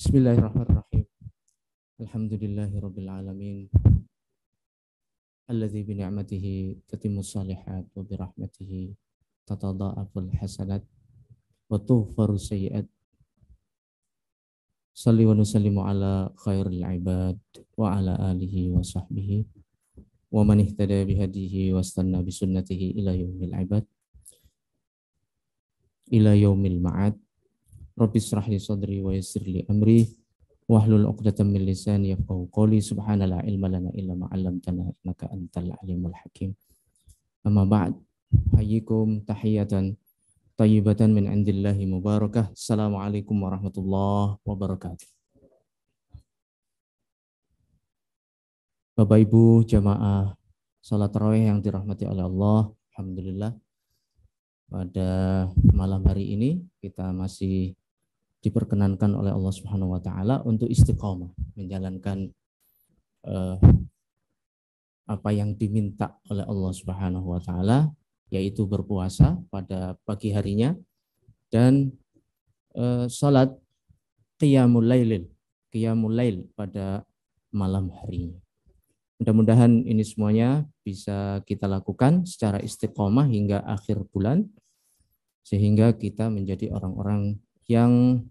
Bismillahirrahmanirrahim. Alhamdulillahirabbil alamin. Alladzi bi ni'matihi tatimmus shalihat wa bi rahmatihi tatadha'aful hasanat wa tughfaru sayyi'at. Shalli wa nusallimu ala khairil ibad wa ala alihi wa sahbihi wa man ihtada bihadihi wastanna bi sunnatihi ila yaumil ibad ila yaumil ma'ad. Rabbi shrah li sadri wa yassir li amri wahlul 'uqdatam min lisani yafqahu qawli. Subhanallah ilma lana illa ma 'allamtana innaka antal alimul hakim. Amma ba'd. Hayyikum tahiyatan thayyibatan min indillahi mubarakah. Assalamualaikum warahmatullahi wabarakatuh. Bapak Ibu jamaah salat tarawih yang dirahmati oleh Allah, alhamdulillah pada malam hari ini kita masih diperkenankan oleh Allah Subhanahu wa taala untuk istiqomah menjalankan apa yang diminta oleh Allah Subhanahu wa taala, yaitu berpuasa pada pagi harinya dan salat qiyamul lail pada malam harinya. Mudah-mudahan ini semuanya bisa kita lakukan secara istiqomah hingga akhir bulan sehingga kita menjadi orang-orang yang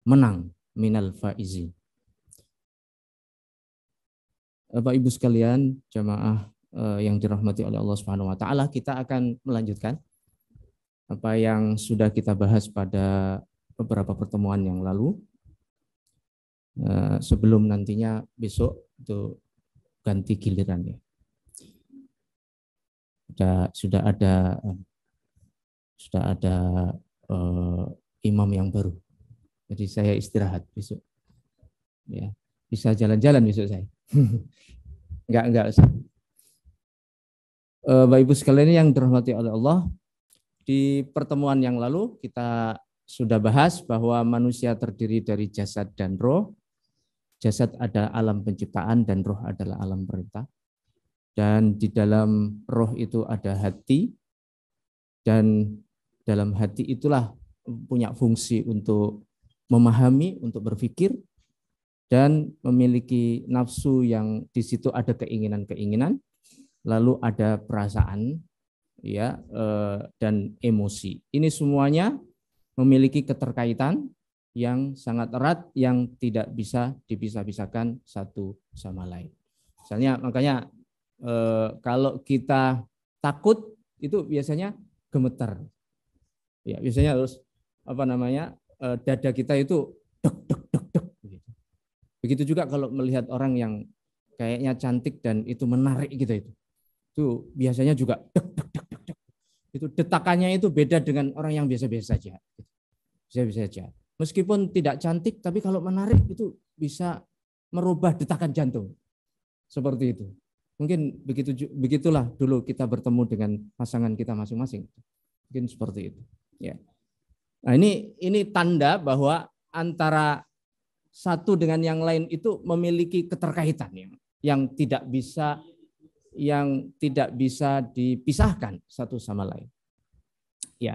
menang minal faizi. Bapak Ibu sekalian, jamaah yang dirahmati oleh Allah Subhanahu wa taala, kita akan melanjutkan apa yang sudah kita bahas pada beberapa pertemuan yang lalu. Sebelum nantinya besok itu ganti giliran ya. Sudah ada imam yang baru. Jadi saya istirahat besok. Ya, bisa jalan-jalan besok saya. Enggak usah. Bapak Ibu sekalian yang dirahmati oleh Allah, di pertemuan yang lalu kita sudah bahas bahwa manusia terdiri dari jasad dan roh. Jasad adalah alam penciptaan dan roh adalah alam perintah. Dan di dalam roh itu ada hati, dan dalam hati itulah punya fungsi untuk memahami, untuk berpikir, dan memiliki nafsu yang di situ ada keinginan-keinginan, lalu ada perasaan, ya, dan emosi. Ini semuanya memiliki keterkaitan yang sangat erat yang tidak bisa dipisah-pisahkan satu sama lain. Misalnya, makanya kalau kita takut itu biasanya gemetar. Ya, biasanya terus dada kita itu deg deg deg deg begitu. Begitu juga kalau melihat orang yang kayaknya cantik dan itu menarik gitu itu. Itu biasanya juga deg deg deg deg deg. Itu detakannya itu beda dengan orang yang biasa-biasa saja. Biasa-biasa saja. Meskipun tidak cantik tapi kalau menarik itu bisa merubah detakan jantung. Seperti itu. Mungkin begitulah dulu kita bertemu dengan pasangan kita masing-masing. Mungkin seperti itu. Ya. Nah, ini tanda bahwa antara satu dengan yang lain itu memiliki keterkaitan yang tidak bisa dipisahkan satu sama lain. Ya.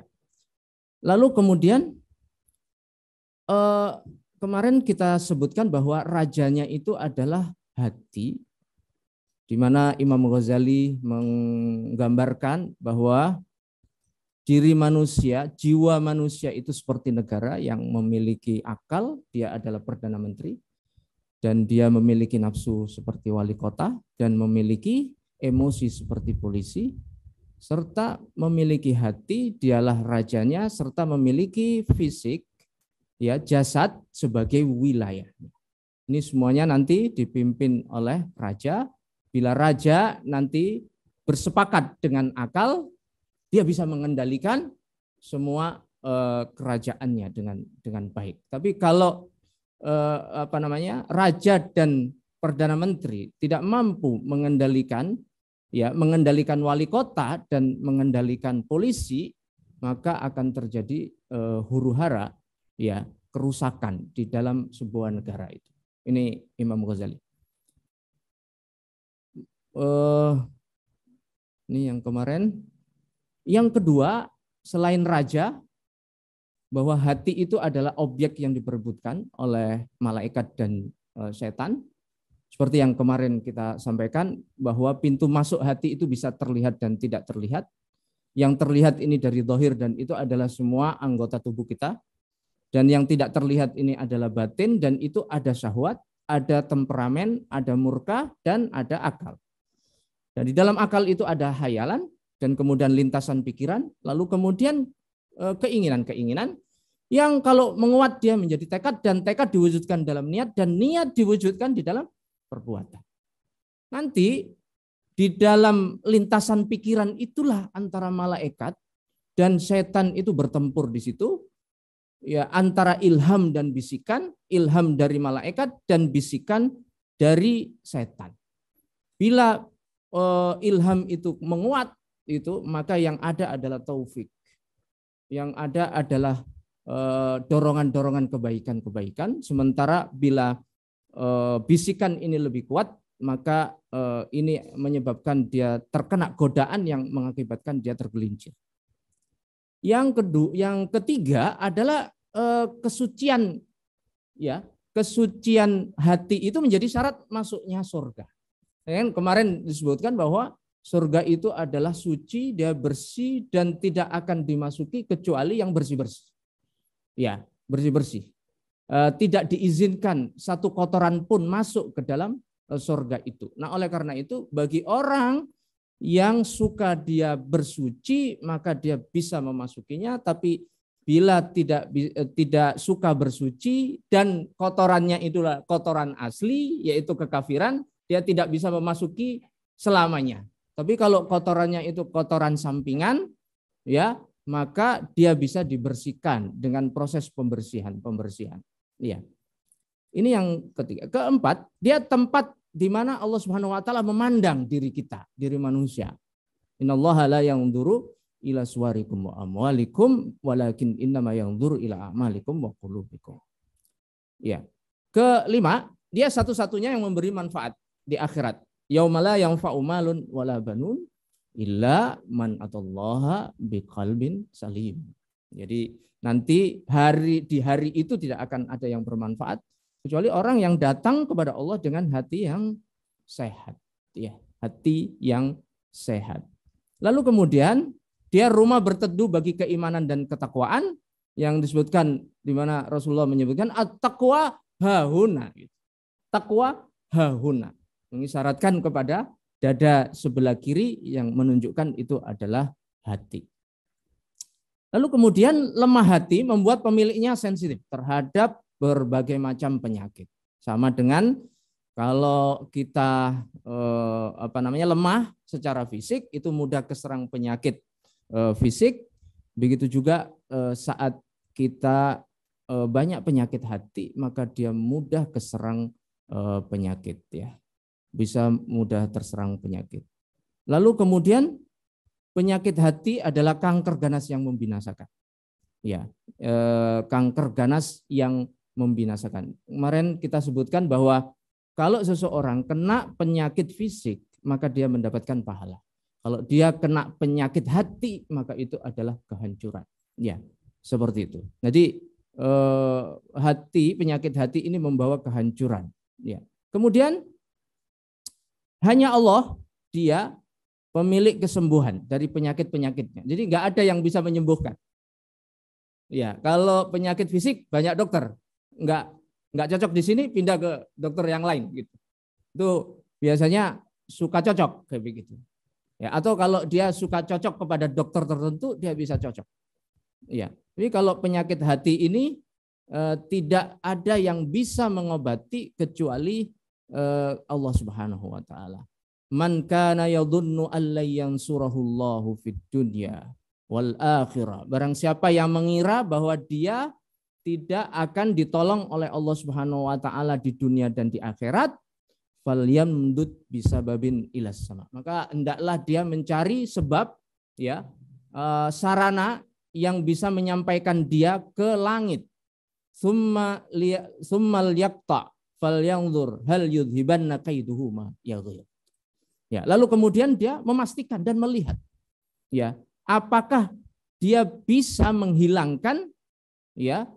Lalu kemudian kemarin kita sebutkan bahwa rajanya itu adalah hati, di mana Imam Ghazali menggambarkan bahwa diri manusia, jiwa manusia itu seperti negara yang memiliki akal, dia adalah Perdana Menteri, dan dia memiliki nafsu seperti wali kota, dan memiliki emosi seperti polisi, serta memiliki hati, dialah rajanya, serta memiliki fisik, ya, jasad sebagai wilayah. Ini semuanya nanti dipimpin oleh raja. Bila raja nanti bersepakat dengan akal, dia bisa mengendalikan semua kerajaannya dengan baik. Tapi kalau raja dan perdana menteri tidak mampu mengendalikan wali kota dan mengendalikan polisi, maka akan terjadi huru-hara, ya, kerusakan di dalam sebuah negara itu. Ini Imam Ghazali. Ini yang kemarin. Yang kedua, selain raja, bahwa hati itu adalah objek yang diperebutkan oleh malaikat dan setan. Seperti yang kemarin kita sampaikan bahwa pintu masuk hati itu bisa terlihat dan tidak terlihat. Yang terlihat ini dari zahir dan itu adalah semua anggota tubuh kita. Dan yang tidak terlihat ini adalah batin dan itu ada syahwat, ada temperamen, ada murka, dan ada akal. Dan di dalam akal itu ada hayalan dan kemudian lintasan pikiran, lalu kemudian keinginan-keinginan yang kalau menguat dia menjadi tekad dan tekad diwujudkan dalam niat dan niat diwujudkan di dalam perbuatan. Nanti di dalam lintasan pikiran itulah antara malaikat dan setan itu bertempur di situ. Ya, antara ilham dan bisikan, ilham dari malaikat dan bisikan dari setan. Bila ilham itu menguat itu, maka yang ada adalah taufik. Yang ada adalah dorongan-dorongan kebaikan-kebaikan. Sementara bila bisikan ini lebih kuat, maka ini menyebabkan dia terkena godaan yang mengakibatkan dia tergelincir. Yang ketiga adalah kesucian, ya, kesucian hati itu menjadi syarat masuknya surga. Kemarin disebutkan bahwa surga itu adalah suci, dia bersih dan tidak akan dimasuki kecuali yang bersih-bersih. Ya, bersih-bersih. Tidak diizinkan satu kotoran pun masuk ke dalam surga itu. Nah, oleh karena itu bagi orang yang suka dia bersuci maka dia bisa memasukinya, tapi bila tidak suka bersuci dan kotorannya itulah kotoran asli yaitu kekafiran, dia tidak bisa memasuki selamanya. Tapi kalau kotorannya itu kotoran sampingan, ya, maka dia bisa dibersihkan dengan proses pembersihan. Ya. Ini yang ketiga. Keempat, dia tempat di mana Allah Subhanahu wa taala memandang diri kita, diri manusia. Innallaha la yanzuru ila suwarikum wa amwalikum walakin innama yanzuru ila a'malikum wa qulubikum. Ya. Kelima, dia satu-satunya yang memberi manfaat di akhirat. Yaumala yanfa'u malun wala banun illa man atallaha biqalbin salim. Jadi nanti di hari itu tidak akan ada yang bermanfaat kecuali orang yang datang kepada Allah dengan hati yang sehat, ya, hati yang sehat. Lalu kemudian dia rumah berteduh bagi keimanan dan ketakwaan yang disebutkan di mana Rasulullah menyebutkan at-taqwa hahuna. Takwa hahuna mengisyaratkan kepada dada sebelah kiri yang menunjukkan itu adalah hati. Lalu kemudian lemah hati membuat pemiliknya sensitif terhadap berbagai macam penyakit. Sama dengan kalau kita lemah secara fisik itu mudah keserang penyakit fisik. Begitu juga saat kita banyak penyakit hati maka dia mudah keserang penyakit, ya. Bisa mudah terserang penyakit. Lalu kemudian penyakit hati adalah kanker ganas yang membinasakan. Ya, kanker ganas yang membinasakan. Kemarin kita sebutkan bahwa kalau seseorang kena penyakit fisik maka dia mendapatkan pahala. Kalau dia kena penyakit hati maka itu adalah kehancuran. Ya, seperti itu. Jadi penyakit hati ini membawa kehancuran. Ya. Kemudian hanya Allah dia pemilik kesembuhan dari penyakit-penyakitnya. Jadi nggak ada yang bisa menyembuhkan. Ya, kalau penyakit fisik banyak dokter. Nggak cocok di sini pindah ke dokter yang lain gitu. Itu biasanya suka cocok kayak begitu. Ya, atau kalau dia suka cocok kepada dokter tertentu dia bisa cocok. Ya. Jadi kalau penyakit hati ini tidak ada yang bisa mengobati kecuali Allah Subhanahu wa taala. Man kana yadhunnu alla yansurahullahu fid dunya wal akhirah. Barang siapa yang mengira bahwa dia tidak akan ditolong oleh Allah Subhanahu wa taala di dunia dan di akhirat, falyamdud bisababin ilas sama. Maka hendaklah dia mencari sebab, ya, sarana yang bisa menyampaikan dia ke langit. Summal yaqta falyanzur hal yudhibanna kaiduhu ma yaghir. Ya, lalu kemudian dia memastikan dan melihat, ya, apakah dia bisa menghilangkan ya,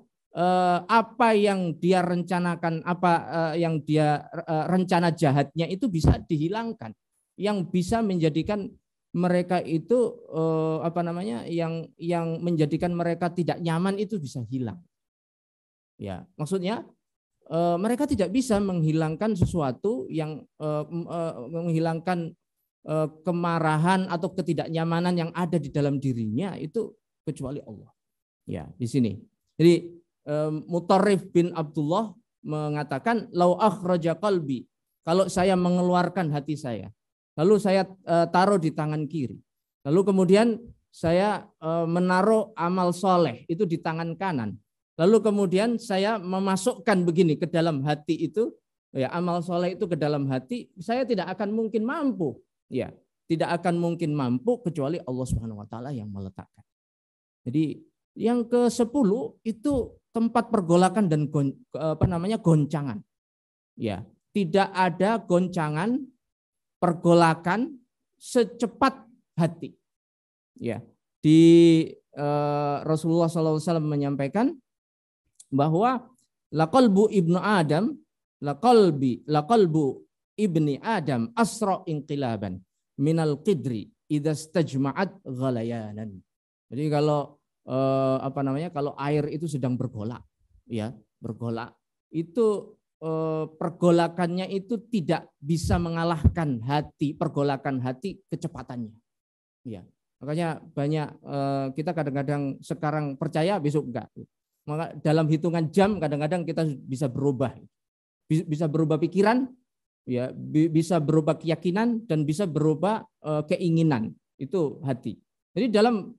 apa yang dia rencanakan, apa yang dia rencana jahatnya itu bisa dihilangkan, yang bisa menjadikan mereka itu apa namanya, yang menjadikan mereka tidak nyaman itu bisa hilang. Ya, maksudnya mereka tidak bisa menghilangkan sesuatu yang menghilangkan kemarahan atau ketidaknyamanan yang ada di dalam dirinya itu kecuali Allah. Ya, di sini. Jadi Mutarrif bin Abdullah mengatakan, lau akhraja qalbi, kalau saya mengeluarkan hati saya, lalu saya taruh di tangan kiri, lalu kemudian saya menaruh amal soleh itu di tangan kanan, lalu kemudian saya memasukkan begini ke dalam hati itu, ya, amal soleh itu ke dalam hati, saya tidak akan mungkin mampu, ya, tidak akan mungkin mampu kecuali Allah Subhanahu Wa Taala yang meletakkan. Jadi yang ke-10 itu tempat pergolakan dan goncangan. Ya, tidak ada goncangan, pergolakan secepat hati. Ya, di Rasulullah SAW menyampaikan bahwa laqalbu ibnu Adam, laqalbu ibni Adam asra inqilaban minal qidri idza stajma'at ghalayanan. Jadi kalau apa namanya, kalau air itu sedang bergolak, ya, bergolak, itu pergolakannya itu tidak bisa mengalahkan hati, pergolakan hati kecepatannya. Ya, makanya banyak kita kadang-kadang sekarang percaya, besok enggak. Maka dalam hitungan jam kadang-kadang kita bisa berubah pikiran, ya, bisa berubah keyakinan dan bisa berubah keinginan, itu hati. Jadi dalam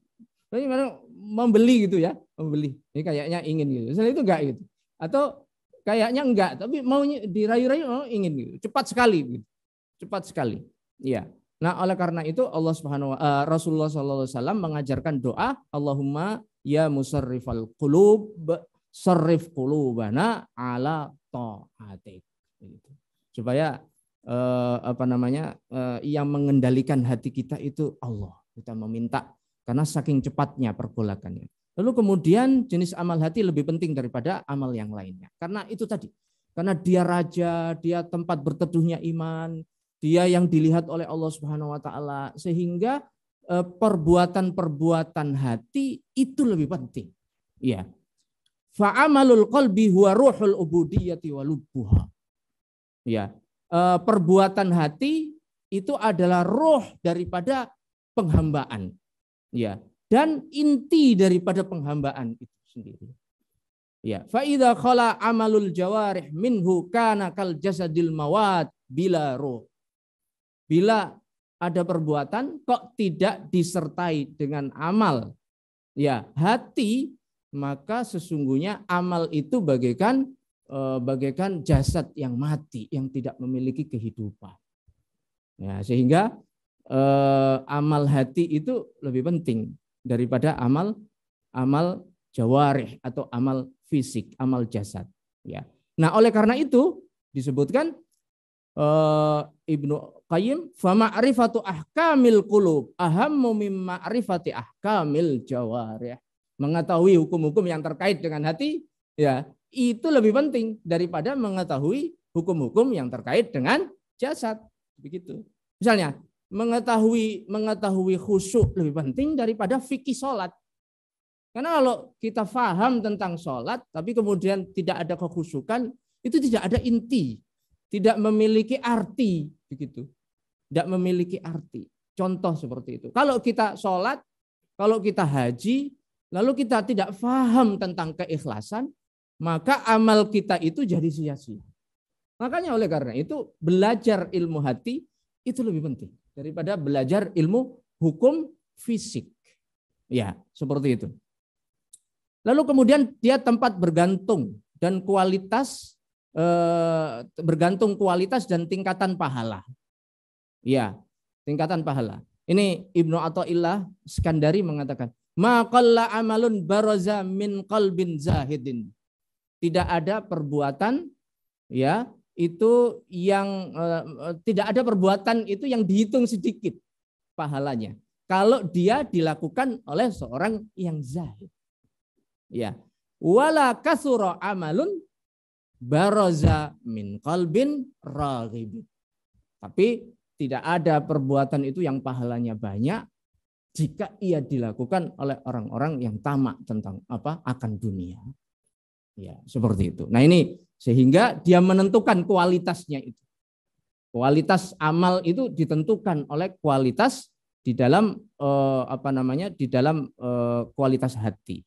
membeli gitu ya, membeli. Ini kayaknya ingin gitu. Misalnya itu enggak gitu. Atau kayaknya enggak, tapi maunya dirayu-rayu, ingin gitu. Cepat sekali gitu. Cepat sekali. Iya. Nah, oleh karena itu Rasulullah SAW mengajarkan doa, Allahumma ya musarrifal qulub, sarrif qulubana ala ta'atik. Gitu. Supaya apa namanya, yang mengendalikan hati kita itu Allah. Kita meminta karena saking cepatnya pergolakannya. Lalu kemudian jenis amal hati lebih penting daripada amal yang lainnya. Karena itu tadi, karena dia raja, dia tempat berteduhnya iman, dia yang dilihat oleh Allah Subhanahu Wa Taala, sehingga perbuatan-perbuatan hati itu lebih penting. Ya. Fa'amalul qalbi huwa ruhul ubudiyyati wa lubbuha. Ya. Perbuatan hati itu adalah roh daripada penghambaan. Ya, dan inti daripada penghambaan itu sendiri. Ya, fa idza khala amalul jawarih minhu kana kal jasadil mawat bila ruh. Bila ada perbuatan kok tidak disertai dengan amal, ya, hati, maka sesungguhnya amal itu bagaikan jasad yang mati, yang tidak memiliki kehidupan. Ya, sehingga amal hati itu lebih penting daripada amal jawarih atau amal fisik, amal jasad. Ya. Nah, oleh karena itu disebutkan Ibnu Qayyim, fa ma'rifatu ahkamil qulub ahammu min ma'rifati ahkamil jawarih. Mengetahui hukum-hukum yang terkait dengan hati, ya, itu lebih penting daripada mengetahui hukum-hukum yang terkait dengan jasad. Begitu. Misalnya mengetahui khusyuk lebih penting daripada fikih sholat. Karena kalau kita paham tentang sholat, tapi kemudian tidak ada kekhusyukan, itu tidak ada inti, tidak memiliki arti, begitu, tidak memiliki arti. Contoh seperti itu. Kalau kita sholat, kalau kita haji, lalu kita tidak paham tentang keikhlasan, maka amal kita itu jadi sia-sia. Makanya oleh karena itu belajar ilmu hati itu lebih penting daripada belajar ilmu hukum fisik. Ya, seperti itu. Lalu kemudian dia tempat bergantung dan kualitas bergantung kualitas dan tingkatan pahala. Ya, tingkatan pahala. Ini Ibnu Athaillah Skandari mengatakan, ma qalla amalun baraza min qalbin zahidin. Tidak ada perbuatan, ya, itu yang tidak ada perbuatan itu yang dihitung sedikit pahalanya kalau dia dilakukan oleh seorang yang zahid. Ya, wala kasura amalun baraza min qalbin raghib. Tapi tidak ada perbuatan itu yang pahalanya banyak jika ia dilakukan oleh orang-orang yang tamak tentang akan dunia. Ya, seperti itu. Nah, ini sehingga dia menentukan kualitasnya itu. Kualitas amal itu ditentukan oleh kualitas di dalam di dalam kualitas hati.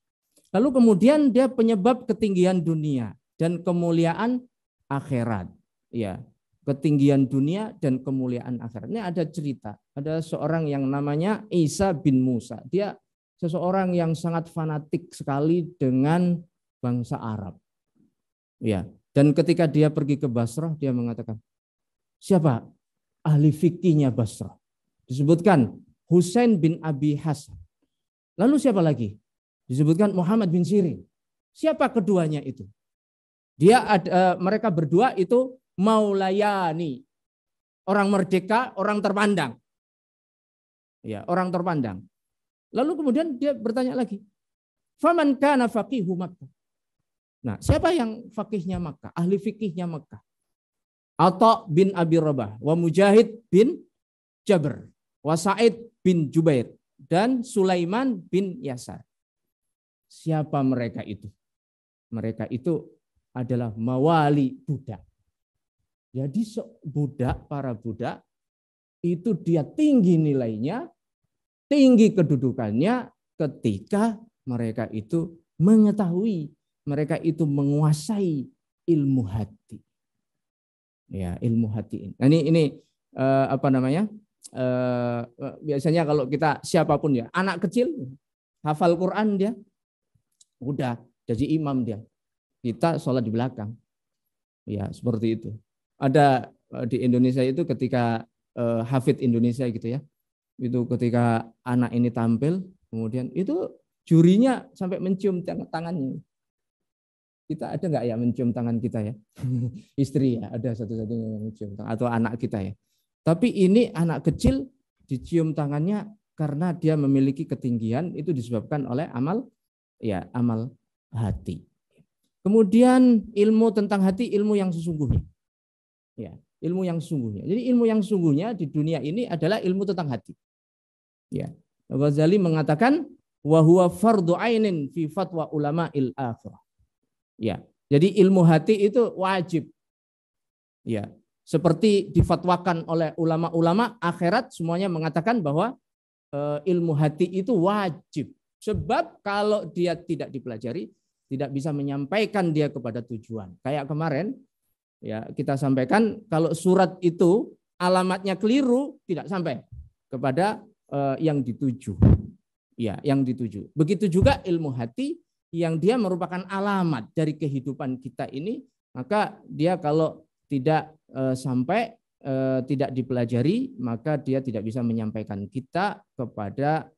Lalu kemudian dia penyebab ketinggian dunia dan kemuliaan akhirat. Ya, ketinggian dunia dan kemuliaan akhirat. Ini ada cerita, ada seorang yang namanya Isa bin Musa. Dia seseorang yang sangat fanatik sekali dengan bangsa Arab. Ya, dan ketika dia pergi ke Basrah, dia mengatakan, siapa ahli fikihnya Basrah? Disebutkan Husain bin Abi Hasan. Lalu siapa lagi? Disebutkan Muhammad bin Sirin. Siapa keduanya itu? Mereka berdua itu maulayani, orang merdeka, orang terpandang. Ya, orang terpandang. Lalu kemudian dia bertanya lagi, faman kana faqihu Makkah. Nah, siapa yang fakihnya Makkah, ahli fikihnya Makkah? Atha bin Abi Rabah, wa Mujahid bin Jabr, wa Sa'id bin Jubair, dan Sulaiman bin Yasar. Siapa mereka itu? Mereka itu adalah mawali budak. Jadi para budak itu dia tinggi nilainya, tinggi kedudukannya ketika mereka itu mengetahui, mereka itu menguasai ilmu hati. Ya, ilmu hati ini. Nah, ini biasanya kalau kita siapapun ya, anak kecil hafal Quran dia, udah jadi imam dia. Kita sholat di belakang. Ya, seperti itu. Ada di Indonesia itu ketika hafid Indonesia gitu ya. Itu ketika anak ini tampil, kemudian itu jurinya sampai mencium tangannya. Kita ada nggak ya mencium tangan kita ya? Istri ya, ada satu-satunya yang mencium tangan, atau anak kita ya. Tapi ini anak kecil dicium tangannya karena dia memiliki ketinggian, itu disebabkan oleh amal hati. Kemudian ilmu tentang hati, ilmu yang sesungguhnya. Ya, ilmu yang sesungguhnya. Jadi ilmu yang sesungguhnya di dunia ini adalah ilmu tentang hati. Ya. Ghazali mengatakan wa huwa fardhu ainin fi fatwa ulama il akhirah. Ya. Jadi ilmu hati itu wajib. Ya. Seperti difatwakan oleh ulama-ulama akhirat, semuanya mengatakan bahwa ilmu hati itu wajib. Sebab kalau dia tidak dipelajari, tidak bisa menyampaikan dia kepada tujuan. Kayak kemarin ya kita sampaikan, kalau surat itu alamatnya keliru, tidak sampai kepada yang dituju. Ya, yang dituju. Begitu juga ilmu hati yang dia merupakan alamat dari kehidupan kita ini, maka dia kalau tidak sampai tidak dipelajari, maka dia tidak bisa menyampaikan kita kepada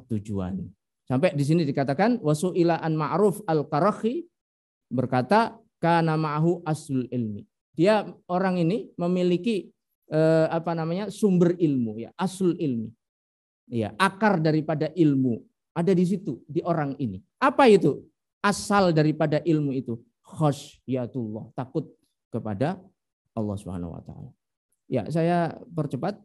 tujuan. Sampai di sini dikatakan wasu'ila an ma'ruf al-Qarakhi berkata kana ma'ahu aslul ilmi. Dia orang ini memiliki sumber ilmu ya, aslul ilmi. Ya, akar daripada ilmu ada di situ di orang ini. Apa itu? Asal daripada ilmu itu khasyatullah, takut kepada Allah Subhanahu wa taala. Ya, saya percepat.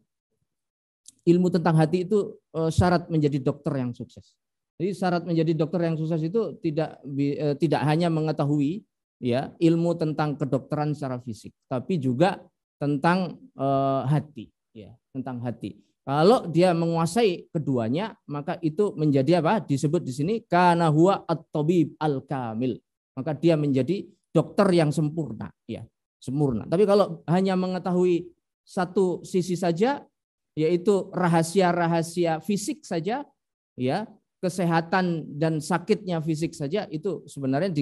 Ilmu tentang hati itu syarat menjadi dokter yang sukses. Jadi syarat menjadi dokter yang sukses itu tidak hanya mengetahui ya ilmu tentang kedokteran secara fisik, tapi juga tentang hati, ya, tentang hati. Kalau dia menguasai keduanya, maka itu menjadi apa? Disebut di sini kana huwa at-tabib al-kamil. Maka dia menjadi dokter yang sempurna, ya, sempurna. Tapi kalau hanya mengetahui satu sisi saja, yaitu rahasia-rahasia fisik saja, ya, kesehatan dan sakitnya fisik saja, itu sebenarnya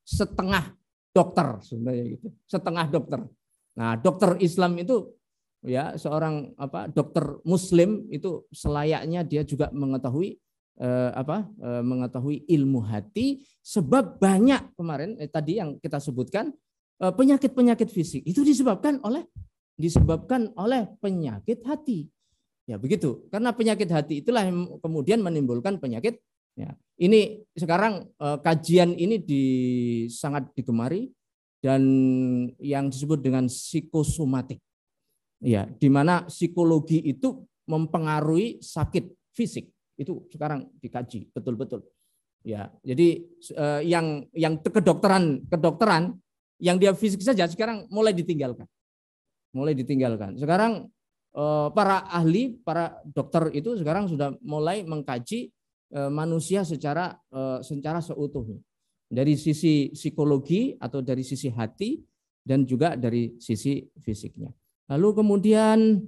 setengah dokter sebenarnya gitu, setengah dokter. Nah, dokter Islam itu ya seorang dokter Muslim itu selayaknya dia juga mengetahui mengetahui ilmu hati, sebab banyak kemarin tadi yang kita sebutkan penyakit-penyakit fisik itu disebabkan oleh penyakit hati. Ya begitu. Karena penyakit hati itulah yang kemudian menimbulkan penyakit Ya, ini sekarang kajian ini sangat digemari dan yang disebut dengan psikosomatik. Ya, di mana psikologi itu mempengaruhi sakit fisik. Itu sekarang dikaji betul-betul. Ya, jadi yang kedokteran yang dia fisik saja sekarang mulai ditinggalkan. Sekarang para ahli, para dokter itu sekarang sudah mulai mengkaji manusia secara seutuhnya. Dari sisi psikologi atau dari sisi hati dan juga dari sisi fisiknya. Lalu kemudian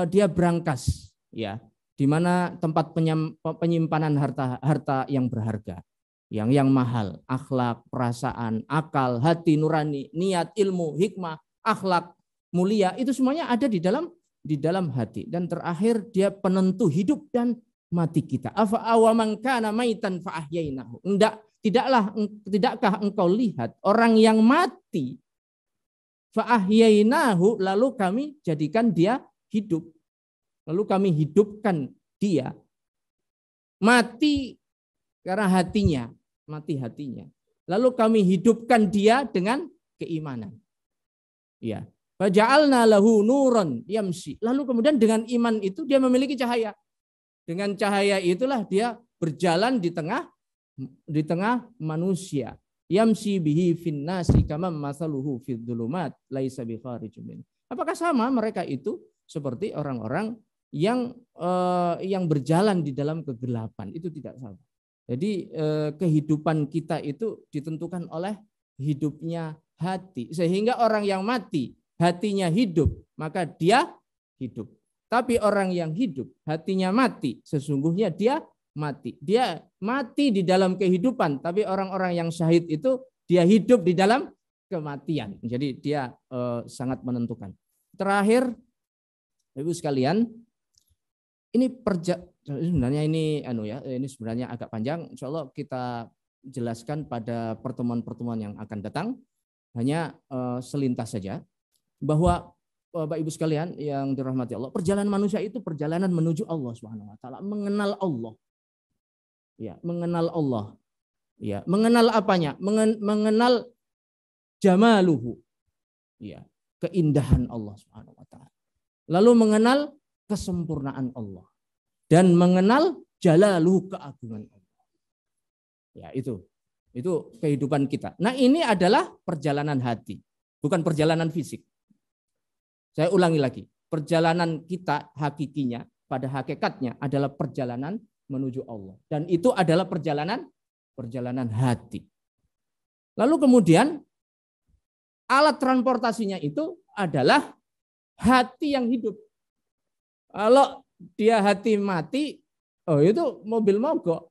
dia berangkas, ya, di mana tempat penyimpanan harta yang berharga, yang mahal, akhlak, perasaan, akal, hati nurani, niat, ilmu, hikmah, akhlak mulia, itu semuanya ada di dalam hati. Dan terakhir dia penentu hidup dan mati kita. Afa awaman kana maitan fa ahyainahu. Tidakkah engkau lihat orang yang mati fa ahyainahu, lalu kami jadikan dia hidup. Lalu kami hidupkan dia. Mati karena mati hatinya. Lalu kami hidupkan dia dengan keimanan. Ya. Faja'alna lahu nuran yamshi. Lalu kemudian dengan iman itu dia memiliki cahaya. Dengan cahaya itulah dia berjalan di tengah manusia. Yamshi bihi finnasi kama masaluhu fid dhulumat laisa bi kharijin min. Apakah sama mereka itu seperti orang-orang yang berjalan di dalam kegelapan? Itu tidak sama. Jadi kehidupan kita itu ditentukan oleh hidupnya hati. Sehingga orang yang mati hatinya hidup, maka dia hidup. Tapi orang yang hidup hatinya mati, sesungguhnya dia mati. Dia mati di dalam kehidupan, tapi orang-orang yang syahid itu dia hidup di dalam kematian. Jadi dia sangat menentukan. Terakhir, Ibu sekalian, ini sebenarnya ini sebenarnya agak panjang. Insya Allah kita jelaskan pada pertemuan-pertemuan yang akan datang. Hanya selintas saja bahwa Bapak Ibu sekalian yang dirahmati Allah, perjalanan manusia itu perjalanan menuju Allah Subhanahu wa taala, mengenal Allah. Ya, mengenal Allah. Ya, mengenal apanya? Mengenal jamaluhu. Ya, keindahan Allah Subhanahu wa taala. Lalu mengenal kesempurnaan Allah dan mengenal jalaluhu, keagungan Allah. Ya, itu kehidupan kita. Nah, ini adalah perjalanan hati, bukan perjalanan fisik. Saya ulangi lagi, perjalanan kita hakikinya, pada hakikatnya adalah perjalanan menuju Allah. Dan itu adalah perjalanan hati. Lalu kemudian alat transportasinya itu adalah hati yang hidup. Kalau dia hati mati, itu mobil mogok.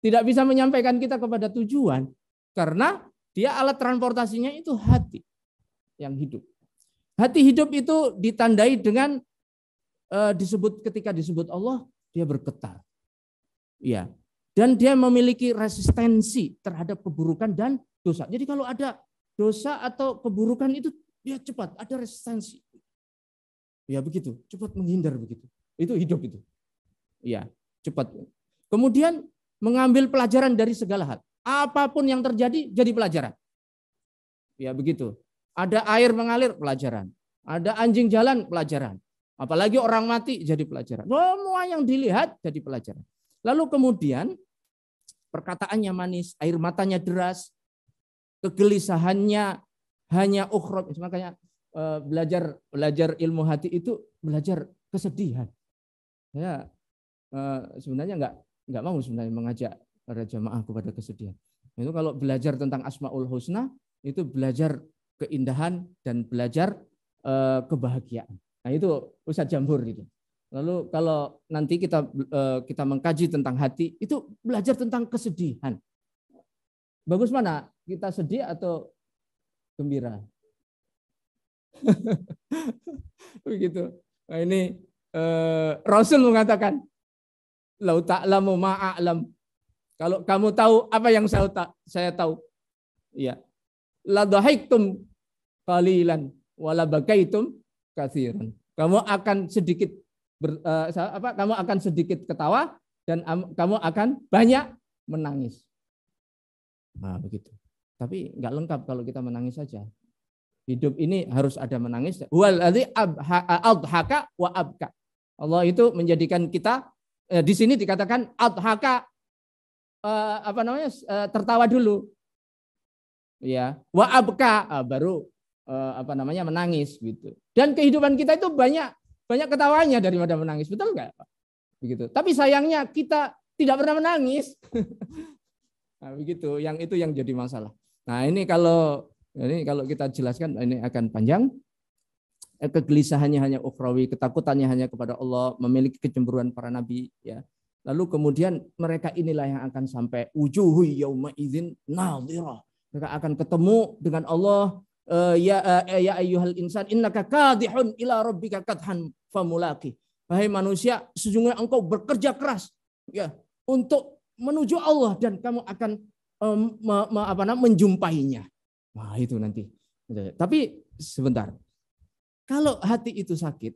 Tidak bisa menyampaikan kita kepada tujuan. Karena dia alat transportasinya itu hati yang hidup. Hati hidup itu ditandai dengan ketika disebut Allah, dia bergetar. Ya. Dan dia memiliki resistensi terhadap keburukan dan dosa. Jadi kalau ada dosa atau keburukan itu dia cepat, ada resistensi. Ya begitu, cepat menghindar begitu. Itu hidup itu. Ya, cepat. Kemudian mengambil pelajaran dari segala hal. Apapun yang terjadi jadi pelajaran. Ya begitu. Ada air mengalir, pelajaran. Ada anjing jalan, pelajaran. Apalagi orang mati, jadi pelajaran. Semua yang dilihat jadi pelajaran. Lalu kemudian perkataannya manis, air matanya deras, kegelisahannya hanya ukhrab. Makanya belajar ilmu hati itu belajar kesedihan. Saya sebenarnya nggak mau sebenarnya mengajak para jamaah kepada kesedihan. Itu kalau belajar tentang Asmaul Husna, itu belajar keindahan dan belajar kebahagiaan. Nah itu Ustadz Jambur gitu. Lalu kalau nanti kita mengkaji tentang hati, itu belajar tentang kesedihan. Bagus mana? Kita sedih atau gembira? Begitu. Nah ini Rasul mengatakan, "Lau ta'lamu ma a'lam." Kalau kamu tahu apa yang saya tahu, ya. La dhahiktum qalilan wa la bakaitum katsiran. Kamu akan sedikit ketawa dan kamu akan banyak menangis. Nah, begitu. Tapi nggak lengkap kalau kita menangis saja. Hidup ini harus ada menangis. Waladzi adhaka wa abka. Allah itu menjadikan kita di sini dikatakan adhaka tertawa dulu. Ya, wa abka baru menangis gitu. Dan kehidupan kita itu banyak ketawanya daripada menangis, betul nggak? Begitu. Tapi sayangnya kita tidak pernah menangis. Nah, begitu. Yang itu yang jadi masalah. Nah, ini kalau kita jelaskan ini akan panjang. Kegelisahannya hanya ukhrawi, ketakutannya hanya kepada Allah, memiliki kecemburuan para nabi, ya. Lalu kemudian mereka inilah yang akan sampai wujuhu yauma idzin nadhirah. Mereka akan ketemu dengan Allah, ya ayyuhal insan innaka kadihun ila rabbika kadhan famulaqi. Wahai manusia, sesungguhnya engkau bekerja keras ya untuk menuju Allah dan kamu akan menjumpainya. Nah, itu nanti. Tapi sebentar. Kalau hati itu sakit,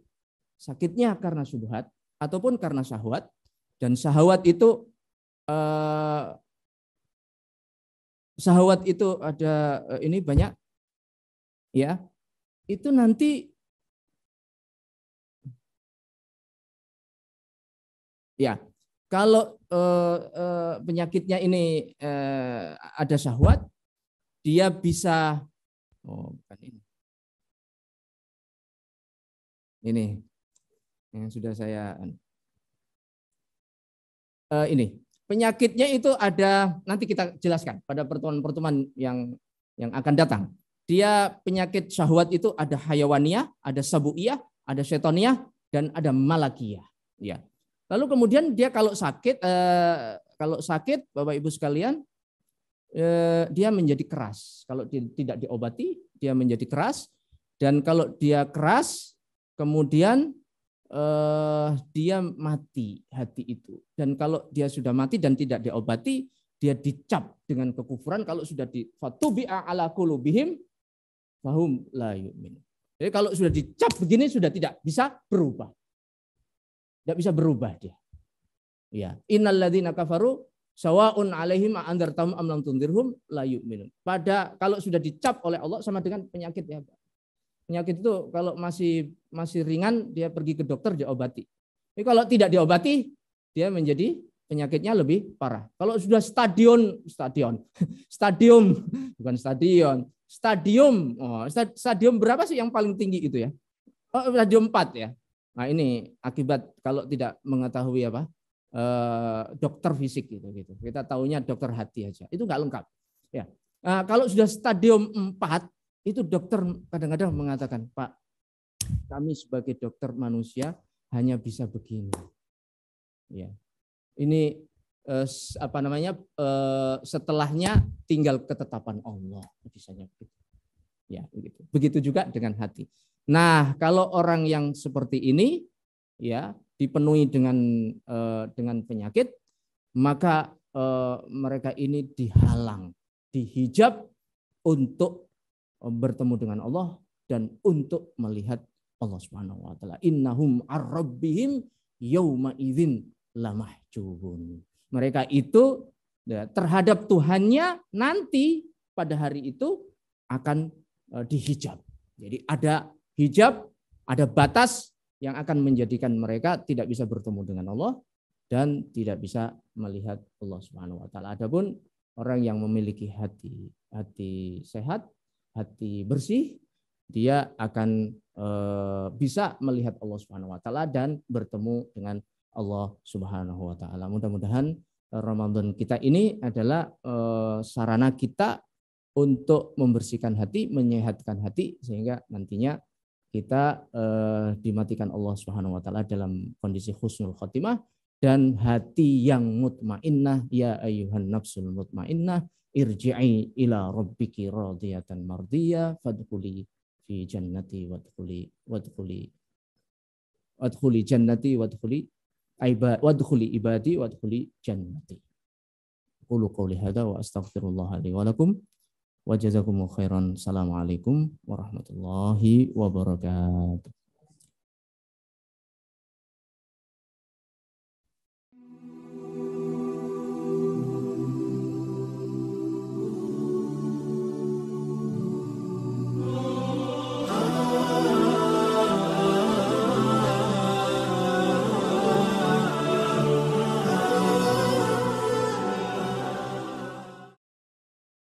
sakitnya karena syubhat ataupun karena syahwat, dan syahwat itu ada ini banyak ya. Itu nanti ya, kalau penyakitnya ini ada syahwat, dia bisa bukan ini yang sudah saya ini penyakitnya itu ada, nanti kita jelaskan pada pertemuan-pertemuan yang akan datang. Dia penyakit syahwat itu ada hayawaniyah, ada sabuiyah, ada syaitoniah, dan ada malakiyah. Ya. Lalu kemudian dia kalau sakit Bapak Ibu sekalian, dia menjadi keras. Kalau tidak diobati, dia menjadi keras. Dan kalau dia keras, kemudian dia mati hati itu. Dan kalau dia sudah mati dan tidak diobati, dia dicap dengan kekufuran. Kalau sudah fatubi'a ala qulubihim fahum la yu'min. Jadi kalau sudah dicap begini sudah tidak bisa berubah. Tidak bisa berubah dia. Ya, innalladzina kafaru sawa'un 'alaihim andartahum am lam tundirhum la yu'minun. Kalau sudah dicap oleh Allah sama dengan penyakit ya, Pak. Penyakit itu kalau masih ringan dia pergi ke dokter diobati. Tapi kalau tidak diobati dia menjadi penyakitnya lebih parah. Kalau sudah stadium berapa sih yang paling tinggi itu ya? Stadium 4 ya. Nah, ini akibat kalau tidak mengetahui dokter fisik gitu. Kita taunya dokter hati aja. Itu nggak lengkap. Ya. Nah, kalau sudah stadium 4 itu dokter kadang-kadang mengatakan, Pak, kami sebagai dokter manusia hanya bisa begini. Ya, ini setelahnya tinggal ketetapan Allah, misalnya begitu. Ya, begitu. Begitu juga dengan hati. Nah, kalau orang yang seperti ini, ya, dipenuhi dengan penyakit, maka mereka ini dihalang, dihijab untuk bertemu dengan Allah dan untuk melihat Allah Subhanahu wa taala. Innahum ar-rabbihim yauma idzin lamahjubun. Mereka itu terhadap Tuhannya nanti pada hari itu akan dihijab. Jadi ada hijab, ada batas yang akan menjadikan mereka tidak bisa bertemu dengan Allah dan tidak bisa melihat Allah Subhanahu wa taala. Adapun orang yang memiliki hati sehat, hati bersih, dia akan bisa melihat Allah Subhanahu wa taala dan bertemu dengan Allah Subhanahu wa taala. Mudah-mudahan Ramadan kita ini adalah sarana kita untuk membersihkan hati, menyehatkan hati sehingga nantinya kita dimatikan Allah Subhanahu wa taala dalam kondisi husnul khotimah dan hati yang mutmainnah. Ya ayyuhan nafsul mutmainnah irji'i ila rabbiki radiyatan mardiyah fadkhuli fi jannati wadkhuli jannati wadkhuli ibadi wadkhuli jannati. Qulu qouli hadza wa astaghfirullah li wa lakum wa jazakumullahu khairan. Assalamualaikum warahmatullahi wabarakatuh.